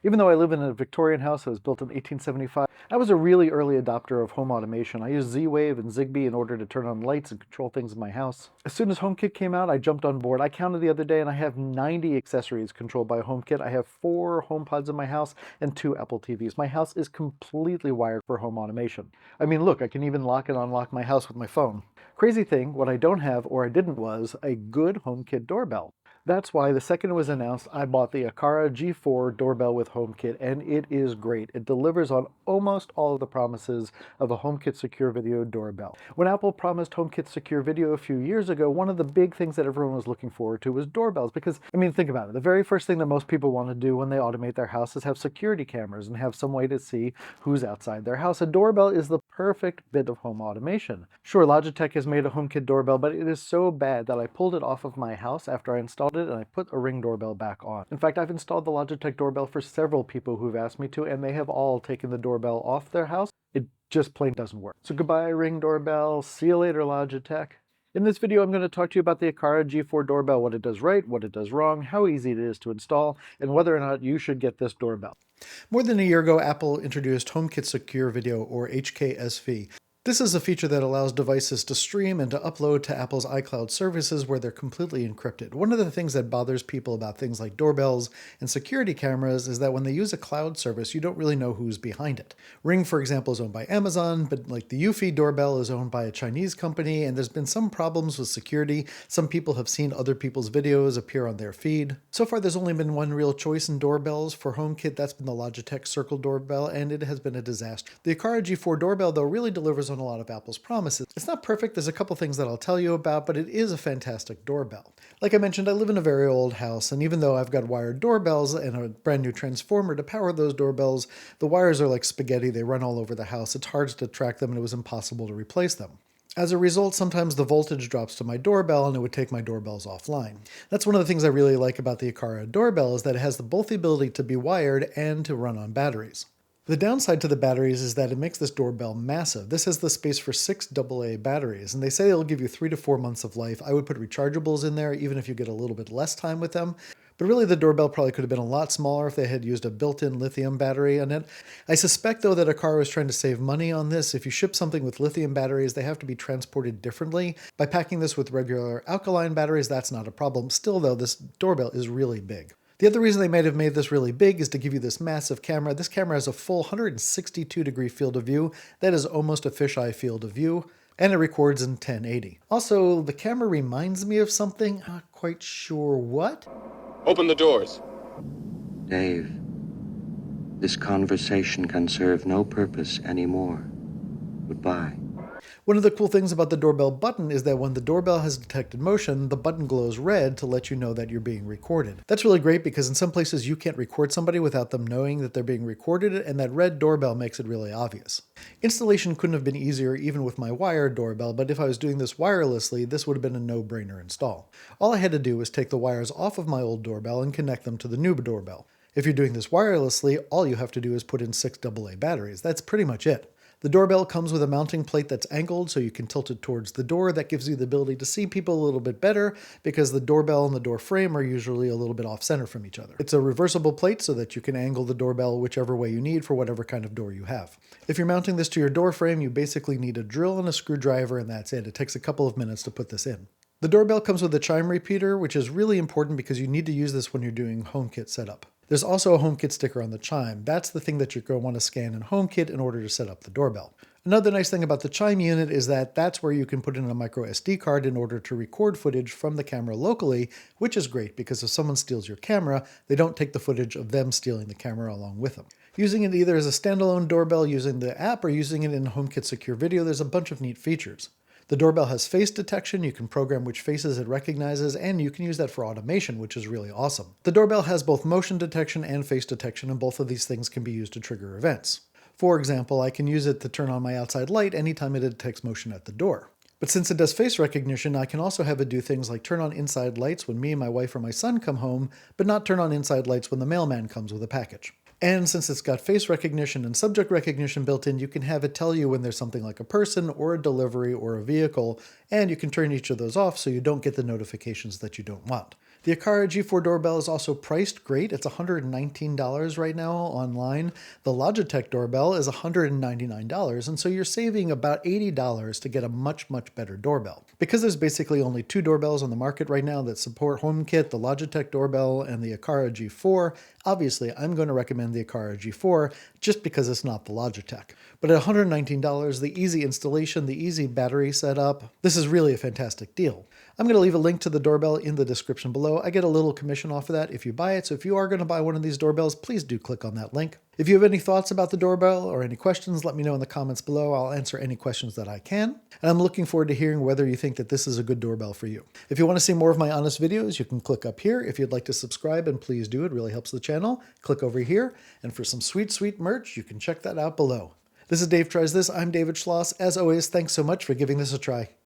Even though I live in a Victorian house that was built in 1875, I was a really early adopter of home automation. I used Z-Wave and Zigbee in order to turn on lights and control things in my house. As soon as HomeKit came out, I jumped on board. I counted the other day and I have 90 accessories controlled by HomeKit. I have 4 HomePods in my house and 2 Apple TVs. My house is completely wired for home automation. I mean, look, I can even lock and unlock my house with my phone. Crazy thing, what I don't have or I didn't was a good HomeKit doorbell. That's why the second it was announced, I bought the Aqara G4 doorbell with HomeKit, and it is great. It delivers on almost all of the promises of a HomeKit Secure Video doorbell. When Apple promised HomeKit Secure Video a few years ago, one of the big things that everyone was looking forward to was doorbells, because, I mean, think about it. The very first thing that most people want to do when they automate their house is have security cameras and have some way to see who's outside their house. A doorbell is the perfect bit of home automation. Sure, Logitech has made a HomeKit doorbell, but it is so bad that I pulled it off of my house after I installed it and I put a Ring doorbell back on. In fact, I've installed the Logitech doorbell for several people who've asked me to, and they have all taken the doorbell off their house. It just plain doesn't work. So goodbye, Ring doorbell. See you later, Logitech. In this video, I'm going to talk to you about the Aqara G4 doorbell, what it does right, what it does wrong, how easy it is to install, and whether or not you should get this doorbell. More than a year ago, Apple introduced HomeKit Secure Video, or HKSV. This is a feature that allows devices to stream and to upload to Apple's iCloud services where they're completely encrypted. One of the things that bothers people about things like doorbells and security cameras is that when they use a cloud service, you don't really know who's behind it. Ring, for example, is owned by Amazon, but like the Eufy doorbell is owned by a Chinese company, and there's been some problems with security. Some people have seen other people's videos appear on their feed. So far, there's only been one real choice in doorbells. For HomeKit, that's been the Logitech Circle doorbell, and it has been a disaster. The Aqara G4 doorbell, though, really delivers on a lot of Apple's promises. It's not perfect, there's a couple things that I'll tell you about, but it is a fantastic doorbell. Like I mentioned, I live in a very old house, and even though I've got wired doorbells and a brand new transformer to power those doorbells, the wires are like spaghetti, they run all over the house. It's hard to track them, and it was impossible to replace them. As a result, sometimes the voltage drops to my doorbell and it would take my doorbells offline. That's one of the things I really like about the Aqara doorbell is that it has both the ability to be wired and to run on batteries. The downside to the batteries is that it makes this doorbell massive. This has the space for 6 AA batteries, and they say it'll give you 3 to 4 months of life. I would put rechargeables in there, even if you get a little bit less time with them. But really, the doorbell probably could have been a lot smaller if they had used a built-in lithium battery on it. I suspect, though, that Aqara was trying to save money on this. If you ship something with lithium batteries, they have to be transported differently. By packing this with regular alkaline batteries, that's not a problem. Still, though, this doorbell is really big. The other reason they might have made this really big is to give you this massive camera. This camera has a full 162-degree field of view. That is almost a fisheye field of view, and it records in 1080. Also, the camera reminds me of something. I'm not quite sure what. Open the doors. Dave, this conversation can serve no purpose anymore. Goodbye. One of the cool things about the doorbell button is that when the doorbell has detected motion, the button glows red to let you know that you're being recorded. That's really great because in some places you can't record somebody without them knowing that they're being recorded, and that red doorbell makes it really obvious. Installation couldn't have been easier even with my wired doorbell, but if I was doing this wirelessly, this would have been a no-brainer install. All I had to do was take the wires off of my old doorbell and connect them to the new doorbell. If you're doing this wirelessly, all you have to do is put in 6 AA batteries. That's pretty much it. The doorbell comes with a mounting plate that's angled so you can tilt it towards the door. That gives you the ability to see people a little bit better because the doorbell and the door frame are usually a little bit off center from each other. It's a reversible plate so that you can angle the doorbell whichever way you need for whatever kind of door you have. If you're mounting this to your door frame, you basically need a drill and a screwdriver, and that's it. It takes a couple of minutes to put this in. The doorbell comes with a chime repeater, which is really important because you need to use this when you're doing HomeKit setup. There's also a HomeKit sticker on the chime. That's the thing that you're going to want to scan in HomeKit in order to set up the doorbell. Another nice thing about the chime unit is that that's where you can put in a micro SD card in order to record footage from the camera locally, which is great because if someone steals your camera, they don't take the footage of them stealing the camera along with them. Using it either as a standalone doorbell using the app or using it in HomeKit Secure Video, there's a bunch of neat features. The doorbell has face detection, you can program which faces it recognizes, and you can use that for automation, which is really awesome. The doorbell has both motion detection and face detection, and both of these things can be used to trigger events. For example, I can use it to turn on my outside light anytime it detects motion at the door. But since it does face recognition, I can also have it do things like turn on inside lights when me and my wife or my son come home, but not turn on inside lights when the mailman comes with a package. And since it's got face recognition and subject recognition built in, you can have it tell you when there's something like a person or a delivery or a vehicle, and you can turn each of those off so you don't get the notifications that you don't want. The Aqara G4 doorbell is also priced great. It's $119 right now online. The Logitech doorbell is $199, and so you're saving about $80 to get a much, much better doorbell. Because there's basically only two doorbells on the market right now that support HomeKit, the Logitech doorbell and the Aqara G4, obviously I'm going to recommend the Aqara G4 just because it's not the Logitech. But at $119, the easy installation, the easy battery setup, this is really a fantastic deal. I'm going to leave a link to the doorbell in the description below. I get a little commission off of that if you buy it, so if you are going to buy one of these doorbells, please do click on that link. If you have any thoughts about the doorbell or any questions, let me know in the comments below. I'll answer any questions that I can. And I'm looking forward to hearing whether you think that this is a good doorbell for you. If you want to see more of my honest videos, you can click up here. If you'd like to subscribe, and please do, it really helps the channel, click over here. And for some sweet, sweet merch, you can check that out below. This is Dave Tries This. I'm David Schloss. As always, thanks so much for giving this a try.